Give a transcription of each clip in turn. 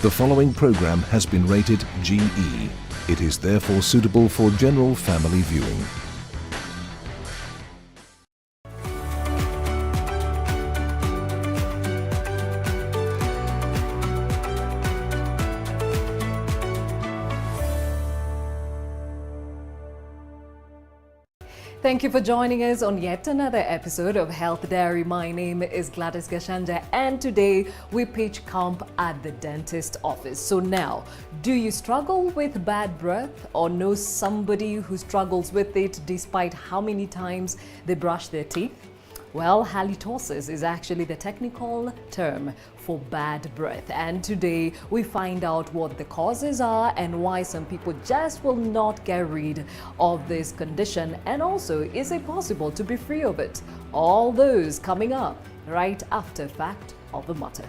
The following program has been rated GE. It is therefore suitable for general family viewing. Thank you for joining us on yet another episode of Health Diary. My name is Gladys Gashanja, and today we pitch camp at the dentist office. So now, do you struggle with bad breath or know somebody who struggles with it despite how many times they brush their teeth? Well, halitosis is actually the technical term for bad breath, and today we find out what the causes are and why some people just will not get rid of this condition, and also is it possible to be free of it? All those coming up right after Fact of the Matter.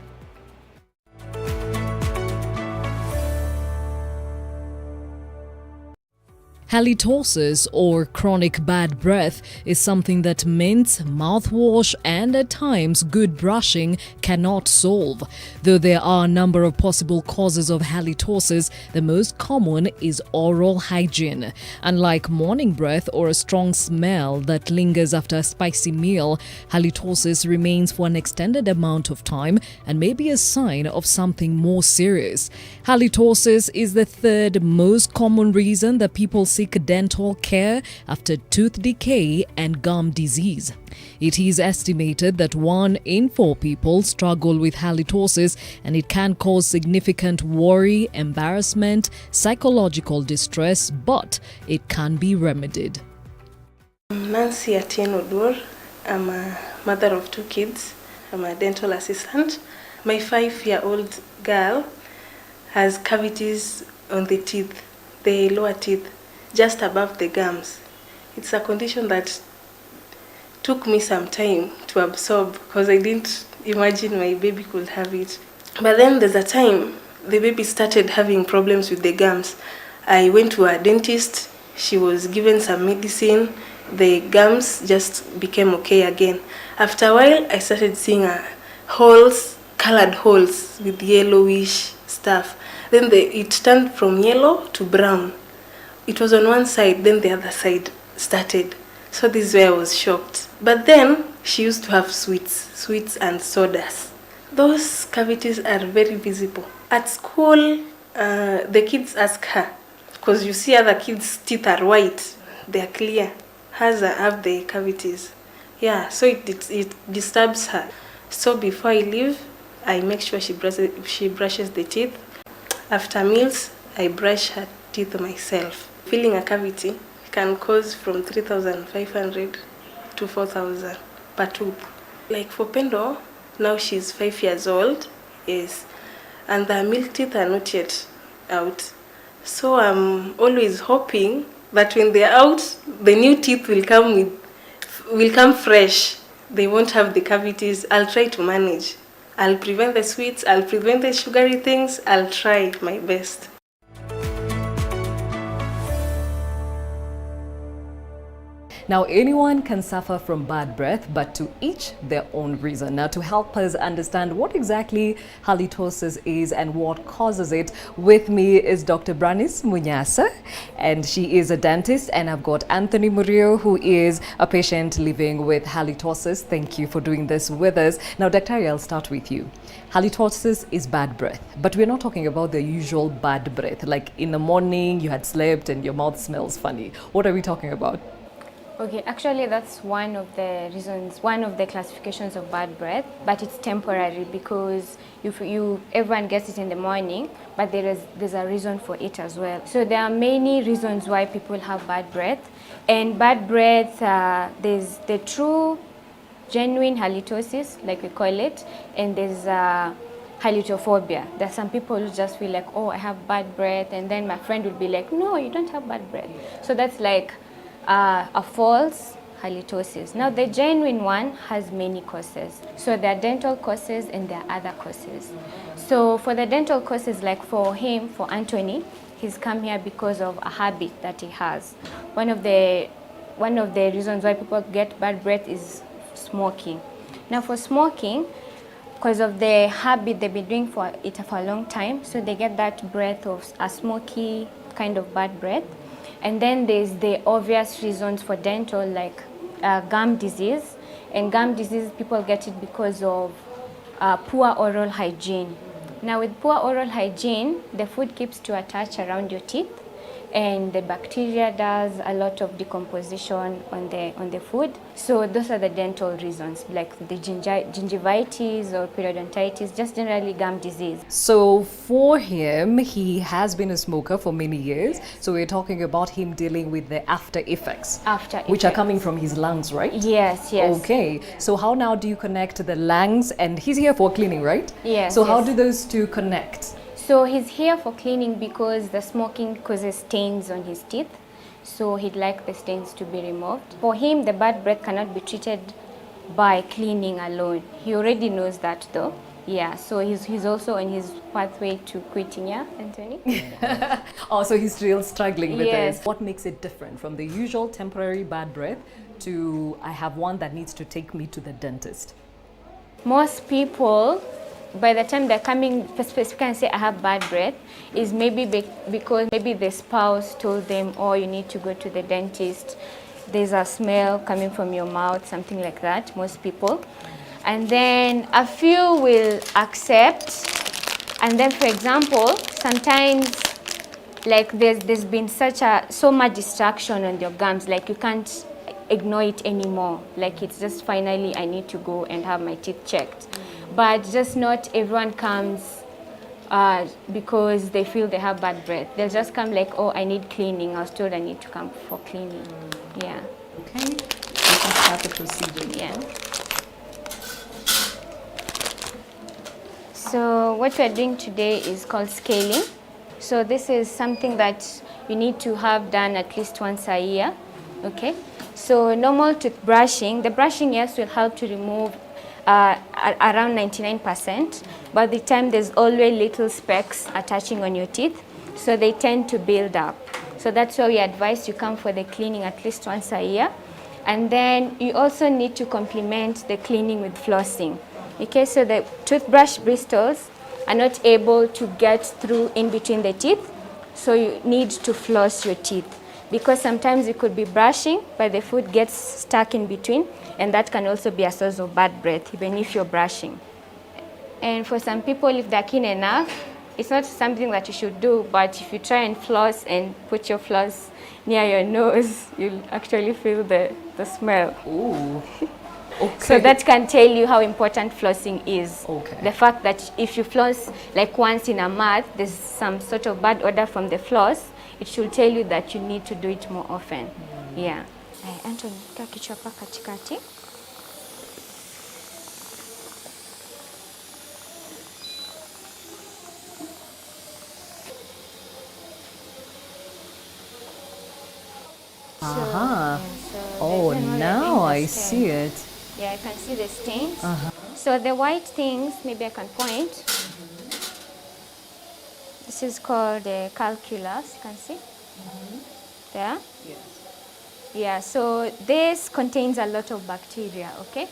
Halitosis, or chronic bad breath, is something that mints, mouthwash, and at times good brushing cannot solve. Though there are a number of possible causes of halitosis, the most common is oral hygiene. Unlike morning breath or a strong smell that lingers after a spicy meal, halitosis remains for an extended amount of time and may be a sign of something more serious. Halitosis is the third most common reason that people seek dental care after tooth decay and gum disease. It is estimated that 1 in 4 people struggle with halitosis, and it can cause significant worry, embarrassment, psychological distress, but it can be remedied. Nancy Atieno Dur. I'm a mother of 2 kids. I'm a dental assistant. My 5-year-old girl has cavities on the teeth, the lower teeth, just above the gums. It's a condition that took me some time to absorb because I didn't imagine my baby could have it. But then there's a time the baby started having problems with the gums. I went to a dentist. She was given some medicine. The gums just became okay again. After a while, I started seeing holes, colored holes with yellowish stuff. Then it turned from yellow to brown. It was on one side, then the other side started. So this is where I was shocked. But then she used to have sweets and sodas. Those cavities are very visible. At school, the kids ask her, because you see other kids' teeth are white, they are clear. Hers have the cavities. Yeah, so it disturbs her. So before I leave, I make sure she brushes the teeth. After meals, I brush her teeth myself. Filling a cavity can cause from 3,500 to 4,000 per tooth. Like for Pendo, now she's 5 years old, yes, and the milk teeth are not yet out. So I'm always hoping that when they're out, the new teeth will come fresh. They won't have the cavities. I'll try to manage. I'll prevent the sweets, I'll prevent the sugary things, I'll try my best. Now, anyone can suffer from bad breath, but to each their own reason. Now, to help us understand what exactly halitosis is and what causes it, with me is Dr. Branis Munyasa, and she is a dentist, and I've got Anthony Murillo, who is a patient living with halitosis. Thank you for doing this with us. Now, Dr. I'll start with you. Halitosis is bad breath, but we're not talking about the usual bad breath, like in the morning you had slept and your mouth smells funny. What are we talking about? Okay, actually that's one of the reasons, one of the classifications of bad breath, but it's temporary because everyone gets it in the morning, but there's a reason for it as well. So there are many reasons why people have bad breath, and bad breath, there's the true genuine halitosis, like we call it, and there's halitophobia. There's some people who just feel like, oh, I have bad breath, and then my friend will be like, no, you don't have bad breath. So that's like a false halitosis. Now the genuine one has many causes. So there are dental causes and there are other causes. So for the dental causes, like for Anthony, he's come here because of a habit that he has. One of the reasons why people get bad breath is smoking. Now for smoking, because of the habit they've been doing for it for a long time. So they get that breath of a smoky kind of bad breath. And then there's the obvious reasons for dental, like gum disease. And gum disease, people get it because of poor oral hygiene. Now with poor oral hygiene, the food keeps to attach around your teeth, and the bacteria does a lot of decomposition on the food. So those are the dental reasons, like the gingivitis or periodontitis, just generally gum disease. So for him, he has been a smoker for many years. So we're talking about him dealing with the after effects. Which are coming from his lungs, right? Yes, yes. Okay. So how now do you connect the lungs? And he's here for cleaning, right? Yes. So how yes. do those two connect? So he's here for cleaning because the smoking causes stains on his teeth. So he'd like the stains to be removed. For him, the bad breath cannot be treated by cleaning alone. He already knows that though. Yeah, so he's also on his pathway to quitting, yeah, Anthony? Oh, so he's still struggling with Yes. this. What makes it different from the usual temporary bad breath to I have one that needs to take me to the dentist? Most people, by the time they're coming specifically and say I have bad breath, is maybe because maybe the spouse told them, oh, you need to go to the dentist. There's a smell coming from your mouth, something like that, most people. And then a few will accept. And then, for example, sometimes like there's been so much distraction on your gums, like you can't ignore it anymore. Like it's just finally I need to go and have my teeth checked. But just not everyone comes because they feel they have bad breath. They'll just come like, oh, I need cleaning. I was told I need to come for cleaning. Yeah. Okay, we can start the procedure. Yeah. So what we're doing today is called scaling. So this is something that you need to have done at least once a year. Okay. So normal toothbrushing, the brushing, yes, will help to remove around 99%, but the time there's always little specks attaching on your teeth, so they tend to build up. So that's why we advise you come for the cleaning at least once a year. And then you also need to complement the cleaning with flossing. Okay, so the toothbrush bristles are not able to get through in between the teeth, so you need to floss your teeth. Because sometimes you could be brushing, but the food gets stuck in between, and that can also be a source of bad breath, even if you're brushing. And for some people, if they're keen enough, it's not something that you should do, but if you try and floss and put your floss near your nose, you'll actually feel the smell. Ooh. Okay. So that can tell you how important flossing is. Okay. The fact that if you floss like once in a month, there's some sort of bad odor from the floss, it should tell you that you need to do it more often. Yeah. Anthony, kaa kichwa hapa katikati. Aha. So Oh, there's now I the see stain. it. Yeah, I can see the stains. So the white things, maybe I can point. This is called the calculus, you can see. There. Yes. Yeah, so this contains a lot of bacteria, okay?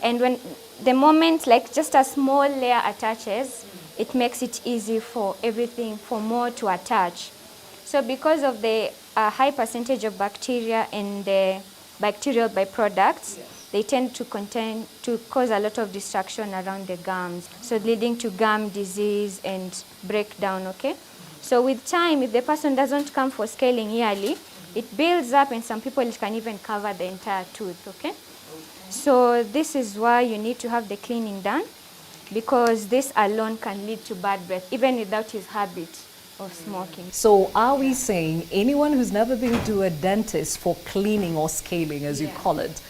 And when the moment like just a small layer attaches, it makes it easy for everything, for more to attach. So because of the high percentage of bacteria and the bacterial byproducts, they tend to cause a lot of destruction around the gums, so leading to gum disease and breakdown, okay? So with time, if the person doesn't come for scaling yearly, it builds up, and some people it can even cover the entire tooth, okay? So this is why you need to have the cleaning done, because this alone can lead to bad breath, even without his habit of smoking. So are we saying anyone who's never been to a dentist for cleaning or scaling, as you call it,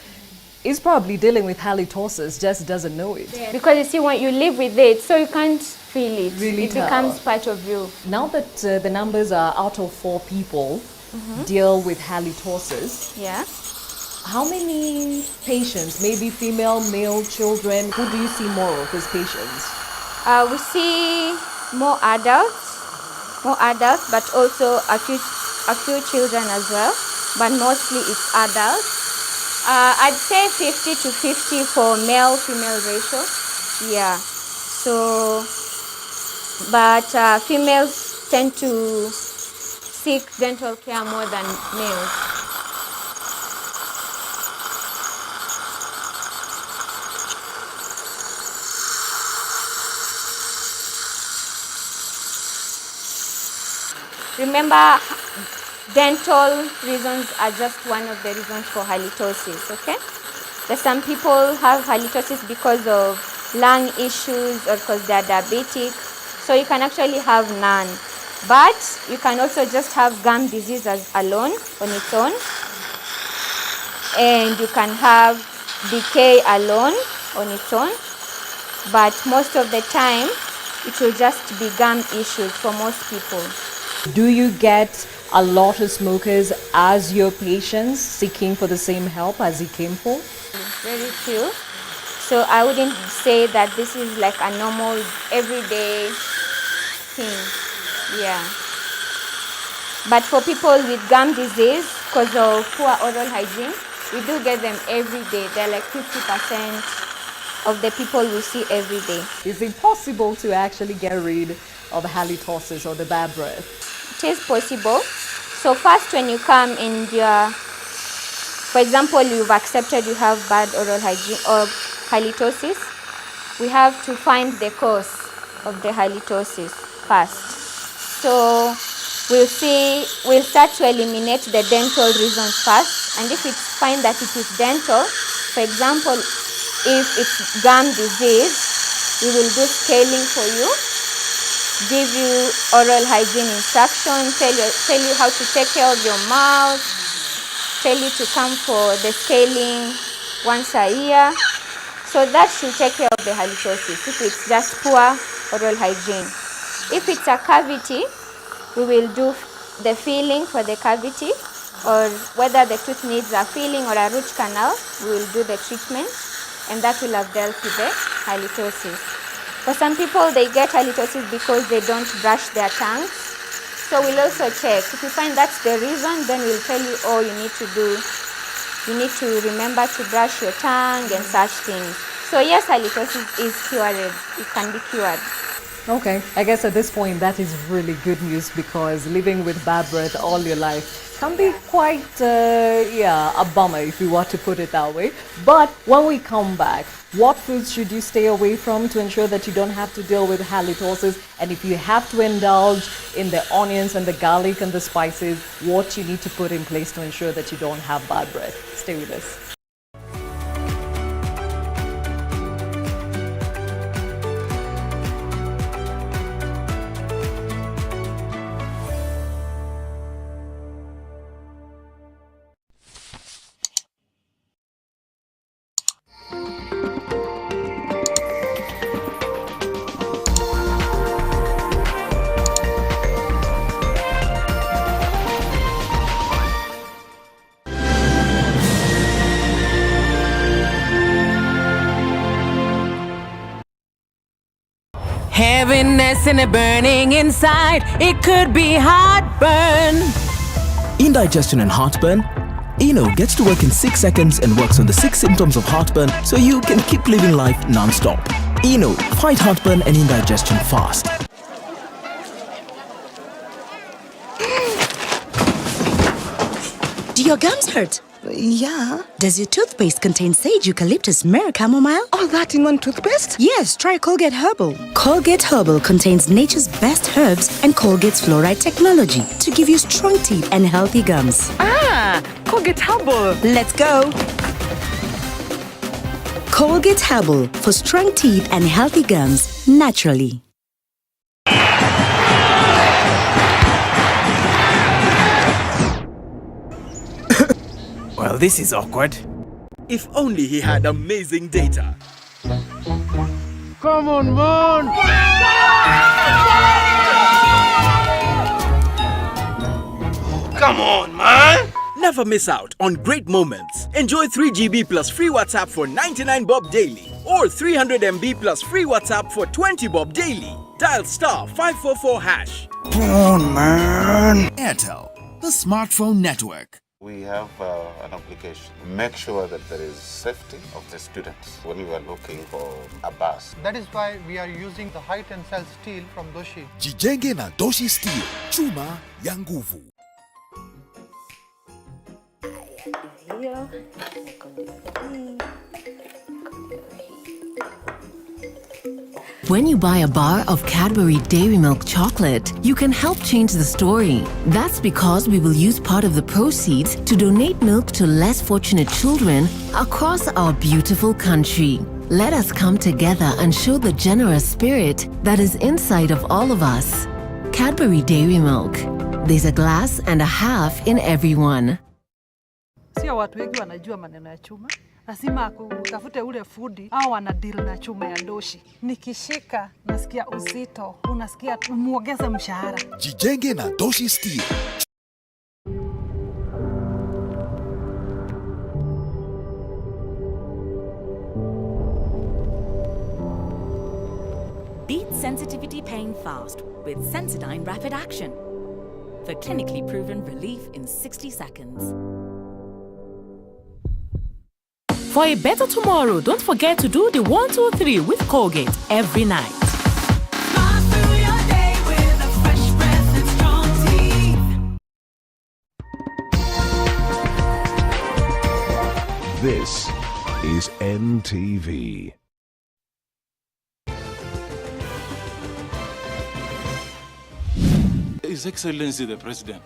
is probably dealing with halitosis, just doesn't know it? Yeah. Because you see, when you live with it, so you can't feel it. Really it tell. becomes part of you. Now that the numbers are out of 4 people deal with halitosis, Yeah. how many patients, maybe female, male, children, who do you see more of as patients? We see more adults, but also a few children as well, but mostly it's adults. I'd say 50 to 50 for male-female ratio. Yeah. So, but females tend to seek dental care more than males. Remember, dental reasons are just one of the reasons for halitosis, okay? There's some people have halitosis because of lung issues or because they're diabetic, so you can actually have none. But you can also just have gum disease as alone on its own, and you can have decay alone on its own, but most of the time it will just be gum issues for most people. Do you get a lot of smokers as your patients seeking for the same help as you came for? Very few. So I wouldn't say that this is like a normal everyday thing. Yeah. But for people with gum disease, because of poor oral hygiene, we do get them every day. They're like 50% of the people we see every day. Is it possible to actually get rid of halitosis or the bad breath? It is possible. So first, when you come and for example, you've accepted you have bad oral hygiene or halitosis, we have to find the cause of the halitosis first. So we'll start to eliminate the dental reasons first, and if it's find that it is dental, for example, if it's gum disease, we will do scaling for you, give you oral hygiene instructions, tell you how to take care of your mouth, tell you to come for the scaling once a year. So that should take care of the halitosis if it's just poor oral hygiene. If it's a cavity, we will do the filling for the cavity, or whether the tooth needs a filling or a root canal, we will do the treatment, and that will have dealt with the halitosis. For some people, they get halitosis because they don't brush their tongues. So we'll also check. If we find that's the reason, then we'll tell you, oh, you need to remember to brush your tongue and such things. So yes, halitosis is curable. It can be cured. Okay, I guess at this point that is really good news, because living with bad breath all your life can be quite, a bummer if you were to put it that way. But when we come back, what foods should you stay away from to ensure that you don't have to deal with halitosis? And if you have to indulge in the onions and the garlic and the spices, what you need to put in place to ensure that you don't have bad breath? Stay with us. Heaviness and a burning inside, it could be heartburn. Indigestion and heartburn? Eno gets to work in 6 seconds and works on the 6 symptoms of heartburn so you can keep living life non-stop. Eno, fight heartburn and indigestion fast. Do your gums hurt? Yeah. Does your toothpaste contain sage, eucalyptus, myrrh, chamomile? All that in one toothpaste? Yes, try Colgate Herbal. Colgate Herbal contains nature's best herbs and Colgate's fluoride technology to give you strong teeth and healthy gums. Ah, Colgate Herbal. Let's go. Colgate Herbal for strong teeth and healthy gums naturally. Well, this is awkward. If only he had amazing data. Come on, man! Come on, man! Never miss out on great moments. Enjoy 3 GB plus free WhatsApp for 99 bob daily, or 300 MB plus free WhatsApp for 20 bob daily. Dial *544#. Come on, man! Airtel, the smartphone network. We have an obligation. Make sure that there is safety of the students when we are looking for a bus. That is why we are using the high tensile steel from Doshi. Jijenge na Doshi Steel, chuma ya nguvu. When you buy a bar of Cadbury Dairy Milk chocolate, you can help change the story. That's because we will use part of the proceeds to donate milk to less fortunate children across our beautiful country. Let us come together and show the generous spirit that is inside of all of us. Cadbury Dairy Milk. There's a glass and a half in everyone. Sio watu wengi wanajua maneno ya chuma. Lazima utafute ule foodi au wana deal na chuma ya Doshi. Nikishika nasikia uzito, unasikia muongeze mshahara. Jijenge na Doshi Steel. Beat sensitivity pain fast with Sensodyne Rapid Action for clinically proven relief in 60 seconds. For a better tomorrow, don't forget to do the 1, 2, 3 with Colgate every night. This is NTV. His Excellency the President,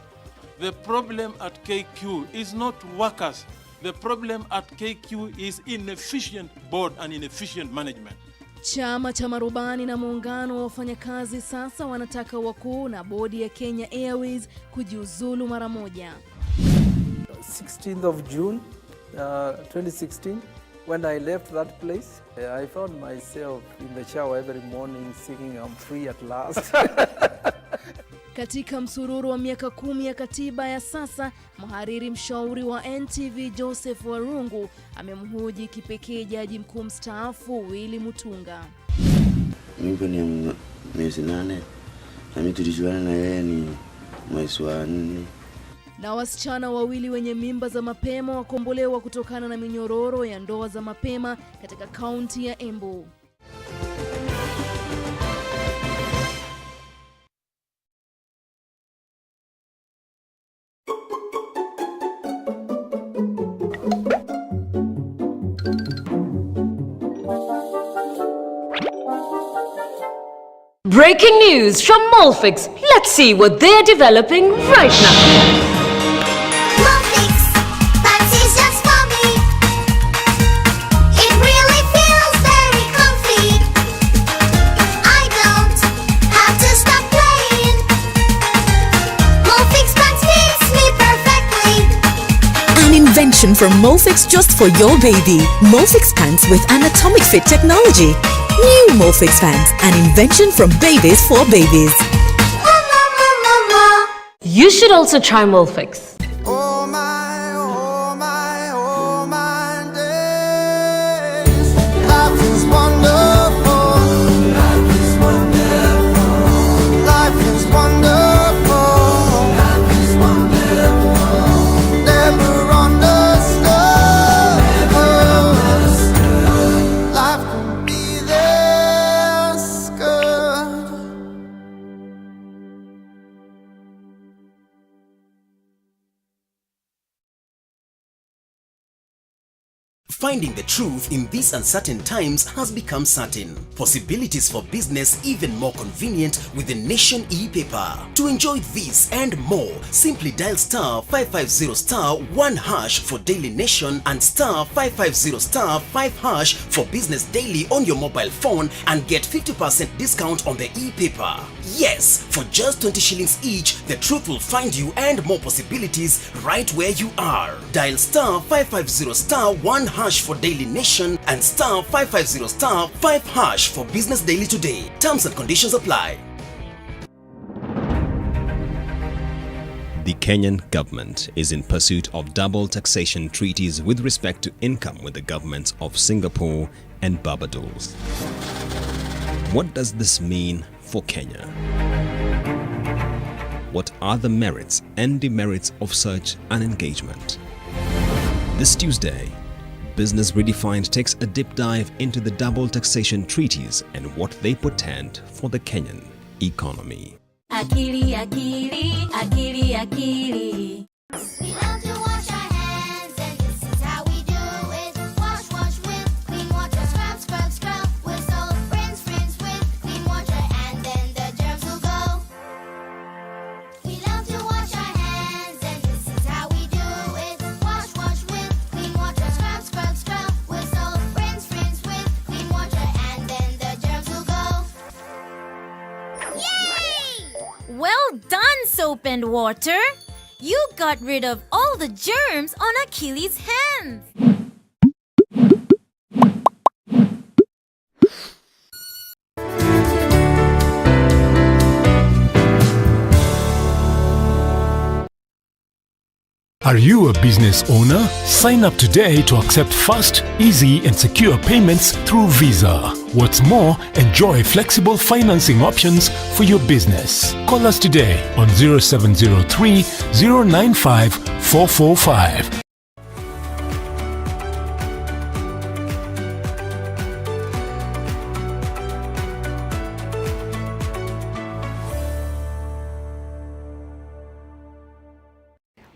the problem at KQ is not workers. The problem at KQ is inefficient board and inefficient management. Chama cha marubani na muungano wa wafanyakazi sasa wanataka wakuu na bodi ya Kenya Airways kujiuzulu mara moja. 16th of June 2016, when I left that place, I found myself in the shower every morning singing I'm free at last. Katika msururu wa miaka 10 ya katiba ya sasa, mhariri mshauri wa NTV Joseph Warungu amemhoji kipekee jaji mkuu mstaafu Willy Mutunga. Mimi ni miezi 8 na mimi tulijuana na yeye ni mwezi wa 4. Na wasichana wawili wenye mimba za mapema wakombolewa kutokana na minyororo ya ndoa za mapema katika kaunti ya Embu. Breaking news from Molfix. Let's see what they're developing right now. Molfix, that is just for me. It really feels very comfy. I don't have to stop playing. Molfix pants fits me perfectly. An invention from Molfix just for your baby. Molfix pants with anatomic fit technology. New Molfix pants, an invention from babies for babies. You should also try Molfix. Oh my, oh my, oh my days. Life is wonderful. Life is wonderful. Life is wonderful. Life is wonderful. Never understood. Life can be this good. Finding the truth in these uncertain times has become certain. Possibilities for business even more convenient with the Nation e-paper. To enjoy this and more, simply dial star 550 star 1 hash for Daily Nation and star 550 star 5 hash for Business Daily on your mobile phone and get 50% discount on the e-paper. Yes, for just 20 shillings each, the truth will find you and more possibilities right where you are. Dial star 550 star 1 hash for Daily Nation and star 550 star 5 hash for Business Daily today. Terms and conditions apply. The Kenyan government is in pursuit of double taxation treaties with respect to income with the governments of Singapore and Barbados. What does this mean for Kenya? What are the merits and demerits of such an engagement? This Tuesday, Business Redefined takes a deep dive into the double taxation treaties and what they portend for the Kenyan economy. Akili, akili, akili, akili. We love to wash our hands, and this is how we do it. Wash, wash with clean water. Scrub, scrub, scrub with soap. Rinse, rinse with clean water, and then the germs will go. We love to wash our hands, and this is how we do it. Wash, wash with clean water. Scrub, scrub, scrub with soap. Rinse, rinse with clean water, and then the germs will go. Yay! Well done, soap and water! You got rid of all the germs on Achilles' hands! Are you a business owner? Sign up today to accept fast, easy and secure payments through Visa. What's more, enjoy flexible financing options for your business. Call us today on 0703 095 445.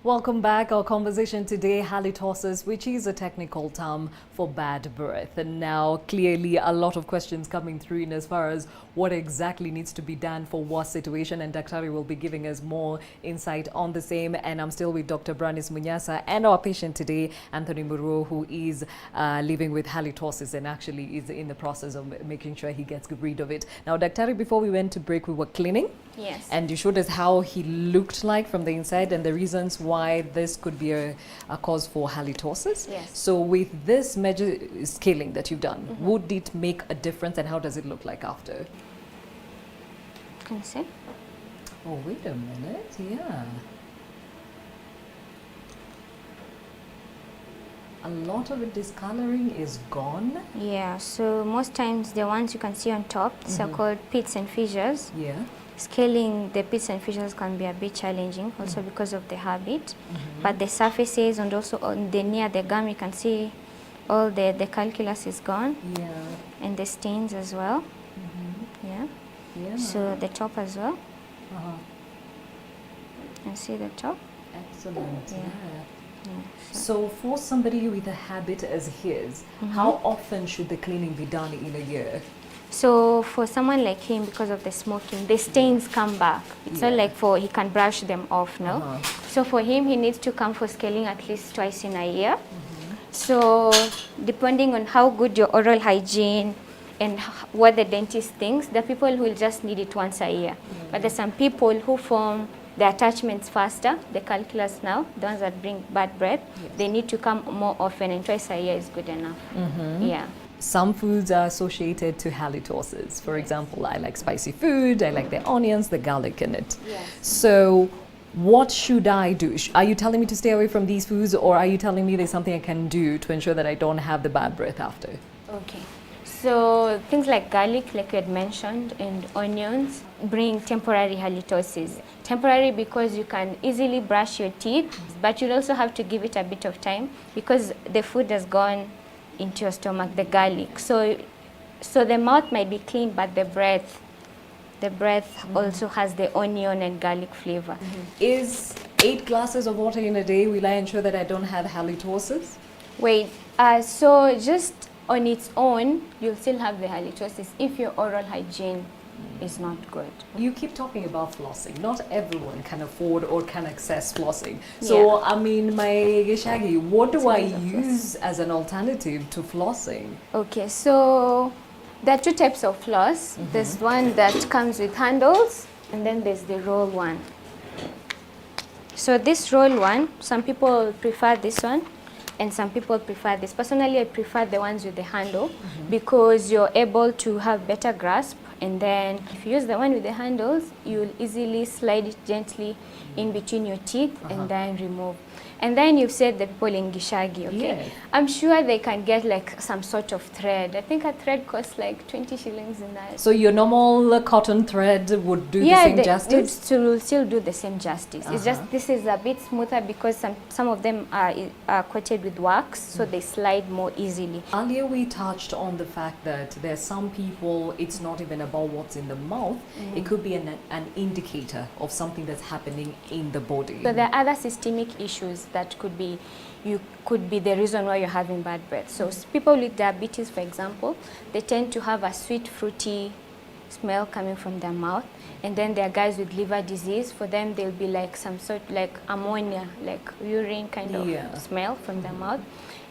Welcome back. Our conversation today, halitosis, which is a technical term for bad breath. And now clearly a lot of questions coming through in as far as what exactly needs to be done for what situation, and Daktari will be giving us more insight on the same. And I'm still with Dr. Branis Munyasa and our patient today, Anthony Muro, who is living with halitosis and actually is in the process of making sure he gets rid of it. Now, Daktari, before we went to break, we were cleaning. Yes. And you showed us how he looked like from the inside and the reasons why this could be a cause for halitosis. Yes. So with this measure scaling that you've done, would it make a difference, and how does it look like after? Can you see? Oh, wait a minute. Yeah. A lot of the discoloring is gone. Yeah, so most times the ones you can see on top, are called pits and fissures. Yeah. Scaling the pits and fissures can be a bit challenging also because of the habit. But the surfaces and also on the near the gum, you can see all the calculus is gone. Yeah. And the stains as well. Yeah. Yeah. So the top as well. And see the top. Excellent. Yeah. Yeah. So for somebody with a habit as his, how often should the cleaning be done in a year? So for someone like him, because of the smoking, the stains come back. It's not like he can brush them off now. So for him, he needs to come for scaling at least twice in a year. So depending on how good your oral hygiene and what the dentist thinks, there are people who will just need it once a year. But there's some people who form the attachments faster, the calculus now, the ones that bring bad breath, they need to come more often, and twice a year is good enough. Yeah. Some foods are associated to halitosis. For example, I like spicy food, I like the onions, the garlic in it. Yes. So what should I do? Are you telling me to stay away from these foods, or are you telling me there's something I can do to ensure that I don't have the bad breath after? Okay. So things like garlic, like you had mentioned, and onions bring temporary halitosis. Temporary because you can easily brush your teeth, but you'll also have to give it a bit of time because the food has gone into your stomach, the garlic. So the mouth might be clean, but the breath also has the onion and garlic flavor. Is 8 glasses of water in a day, will I ensure that I don't have halitosis? Wait, so just on its own, you'll still have the halitosis if your oral hygiene is not good. You keep talking about flossing. Not everyone can afford or can access flossing. So, I mean, my Shaggy, what do I use as an alternative to flossing? Okay, so there are 2 types of floss. There's one that comes with handles, and then there's the roll one. So this roll one, some people prefer this one, and some people prefer this. Personally, I prefer the ones with the handle because you're able to have better grasp And then if you use the one with the handles, you'll easily slide it gently in between your teeth and then remove. And then you've said the people in Gishagi, okay? Yes. I'm sure they can get like some sort of thread. I think a thread costs like 20 shillings in that. So your normal cotton thread would do the same justice? Yeah, they still do the same justice. It's just this is a bit smoother because some of them are coated with wax, so they slide more easily. Earlier we touched on the fact that there are some people, it's not even about what's in the mouth, it could be an indicator of something that's happening in the body. So there are other systemic issues that could be the reason why you're having bad breath. So people with diabetes, for example, they tend to have a sweet, fruity smell coming from their mouth. And then there are guys with liver disease. For them, there'll be like some sort like ammonia, like urine kind of smell from their mouth.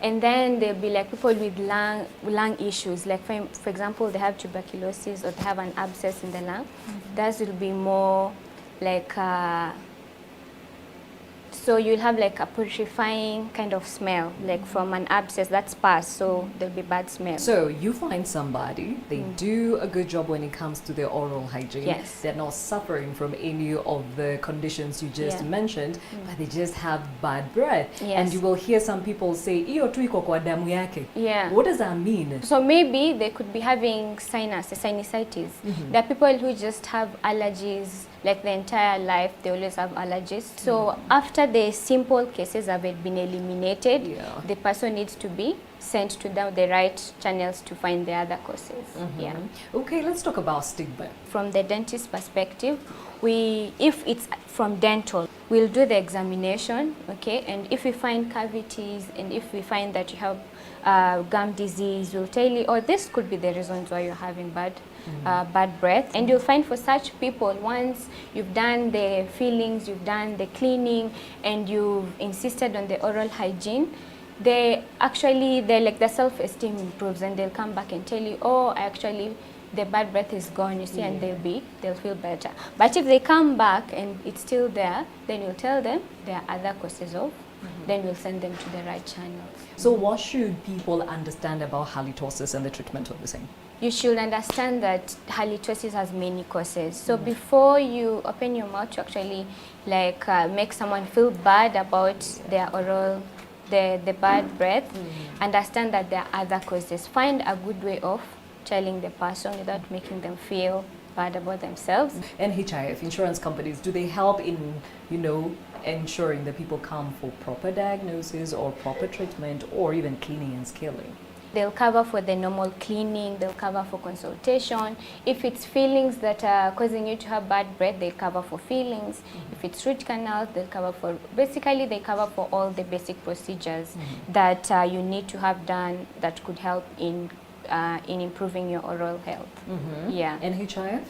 And then there'll be like people with lung issues, like for example, they have tuberculosis or they have an abscess in the lung. That will be more like so you'll have like a putrefying kind of smell, like from an abscess that's passed, so there'll be bad smell. So you find somebody, they do a good job when it comes to their oral hygiene. Yes. They're not suffering from any of the conditions you just mentioned, but they just have bad breath. Yes. And you will hear some people say, "Iyo tu iko kwa damu yake." Yeah. What does that mean? So maybe they could be having sinusitis. There are people who just have allergies, like the entire life, they always have allergies. So after the simple cases have been eliminated, the person needs to be sent to the right channels to find the other causes. Yeah. Okay, let's talk about stigma. From the dentist perspective, if it's from dental, we'll do the examination, okay? And if we find cavities and if we find that you have gum disease, we'll tell you, oh, this could be the reasons why you're having bad breath. And you'll find for such people, once you've done the fillings, you've done the cleaning, and you've insisted on the oral hygiene, the self-esteem improves, and they'll come back and tell you, oh, actually the bad breath is gone, you see, and they'll feel better. But if they come back and it's still there, then you'll tell them there are other causes of, then we'll send them to the right channel. So what should people understand about halitosis and the treatment of the same? You should understand that halitosis has many causes. So before you open your mouth to actually make someone feel bad about their oral, the bad breath, understand that there are other causes. Find a good way of telling the person without making them feel bad about themselves. And HIF, insurance companies, do they help in, ensuring that people come for proper diagnosis or proper treatment or even cleaning and scaling? They'll cover for the normal cleaning, they'll cover for consultation. If it's fillings that are causing you to have bad breath, they cover for fillings. If it's root canals, they'll cover for, basically they cover for all the basic procedures that you need to have done that could help in improving your oral health. Yeah. And HIF?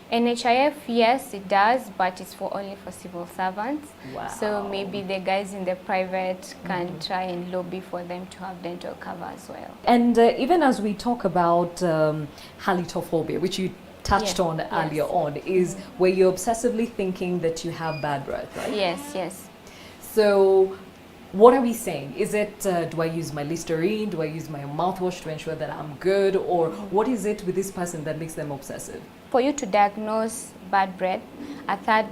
NHIF, yes, it does, but it's only for civil servants. Wow. So maybe the guys in the private can try and lobby for them to have dental cover as well. And even as we talk about halitophobia, which you touched on earlier on, is where you're obsessively thinking that you have bad breath, right? Yes, yes. So what are we saying? Is it, do I use my Listerine? Do I use my mouthwash to ensure that I'm good? Or what is it with this person that makes them obsessive? For you to diagnose bad breath, a third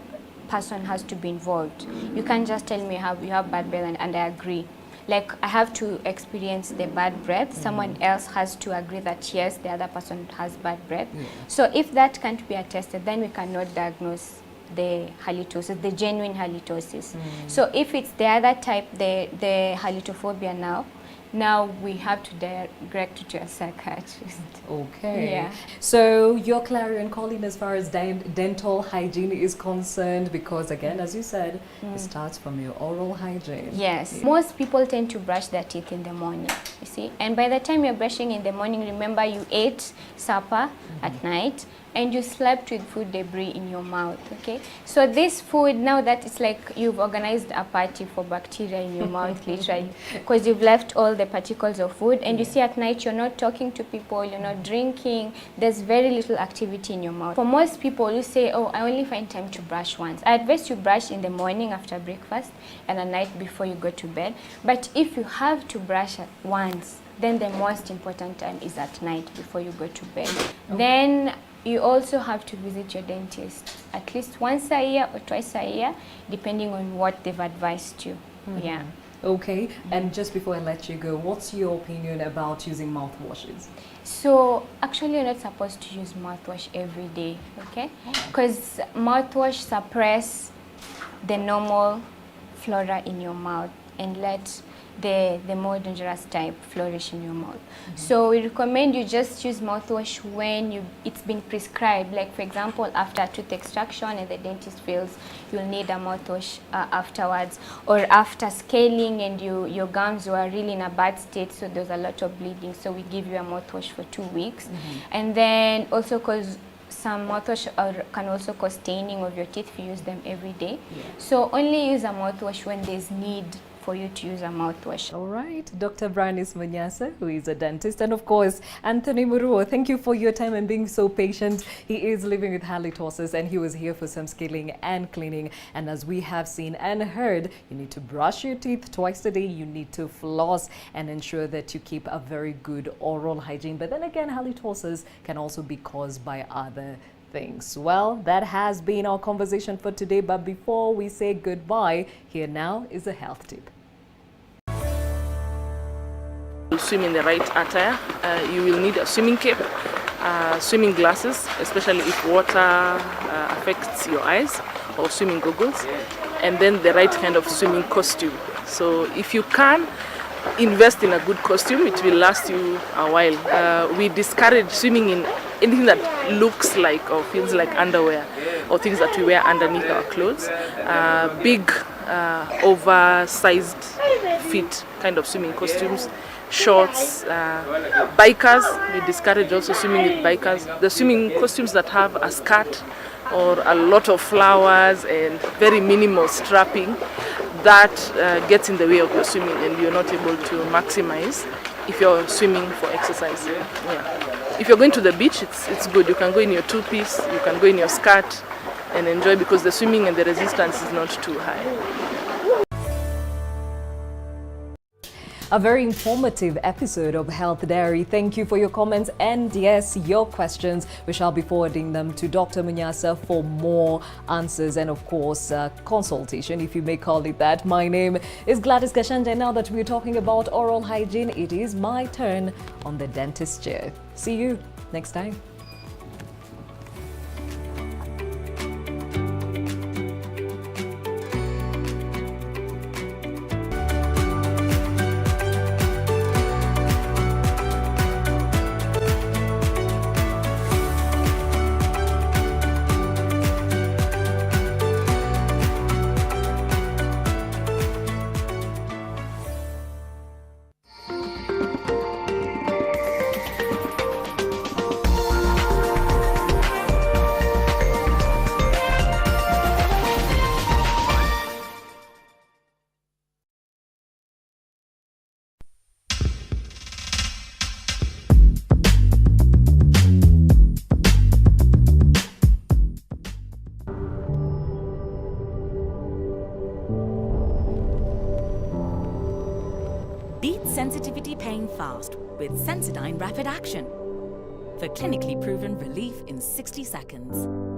person has to be involved. You can't just tell me you have bad breath and I agree. Like, I have to experience the bad breath. Someone else has to agree that yes, the other person has bad breath. So if that can't be attested, then we cannot diagnose the halitosis, the genuine halitosis. So if it's the other type, the halitophobia now we have to direct you to a psychiatrist. Okay. Yeah. So your clarion calling as far as dental hygiene is concerned, because again, as you said, it starts from your oral hygiene. Yes. Most people tend to brush their teeth in the morning, you see. And by the time you're brushing in the morning, remember you ate supper at night and you slept with food debris in your mouth, okay? So this food, now that it's like you've organized a party for bacteria in your mouth, literally, because you've left all the particles of food, and you see at night you're not talking to people, you're not drinking, there's very little activity in your mouth. For most people, you say, oh, I only find time to brush once. I advise you brush in the morning after breakfast and at night before you go to bed. But if you have to brush once, then the most important time is at night before you go to bed. Then You also have to visit your dentist at least once a year or twice a year, depending on what they've advised you. Yeah. Okay, and just before I let you go, what's your opinion about using mouthwashes? So actually you're not supposed to use mouthwash every day, okay? Because mouthwash suppress the normal flora in your mouth and let the more dangerous type flourish in your mouth. So we recommend you just use mouthwash when it's been prescribed. Like for example, after tooth extraction and the dentist feels you'll need a mouthwash afterwards, or after scaling and your gums were really in a bad state, so there's a lot of bleeding, so we give you a mouthwash for 2 weeks. And then also because some mouthwash can also cause staining of your teeth if you use them every day. So only use a mouthwash when there's need for you to use a mouthwash. All right, Dr. Branis Munyasa, who is a dentist, and of course, Anthony Muruo, thank you for your time and being so patient. He is living with halitosis and he was here for some scaling and cleaning. And as we have seen and heard, you need to brush your teeth twice a day, you need to floss and ensure that you keep a very good oral hygiene. But then again, halitosis can also be caused by other things. Well, that has been our conversation for today, but before we say goodbye, here now is a health tip. To swim in the right attire, you will need a swimming cape, swimming glasses, especially if water affects your eyes, or swimming goggles, and then the right kind of swimming costume. So if you can invest in a good costume, it will last you a while. We discourage swimming in anything that looks like or feels like underwear, or things that we wear underneath our clothes. Big, oversized fit kind of swimming costumes, shorts, bikers. We discourage also swimming with bikers. The swimming costumes that have a skirt or a lot of flowers and very minimal strapping, that gets in the way of your swimming and you're not able to maximize if you're swimming for exercise. Yeah. If you're going to the beach, it's good. You can go in your two-piece, you can go in your skirt and enjoy, because the swimming and the resistance is not too high. A very informative episode of Health Diary. Thank you for your comments and yes, your questions. We shall be forwarding them to Dr. Munyasa for more answers and of course consultation, if you may call it that. My name is Gladys Gashanja. Now that we're talking about oral hygiene, it is my turn on the dentist chair. See you next time. Beat sensitivity pain fast with Sensodyne Rapid Action for clinically proven relief in 60 seconds.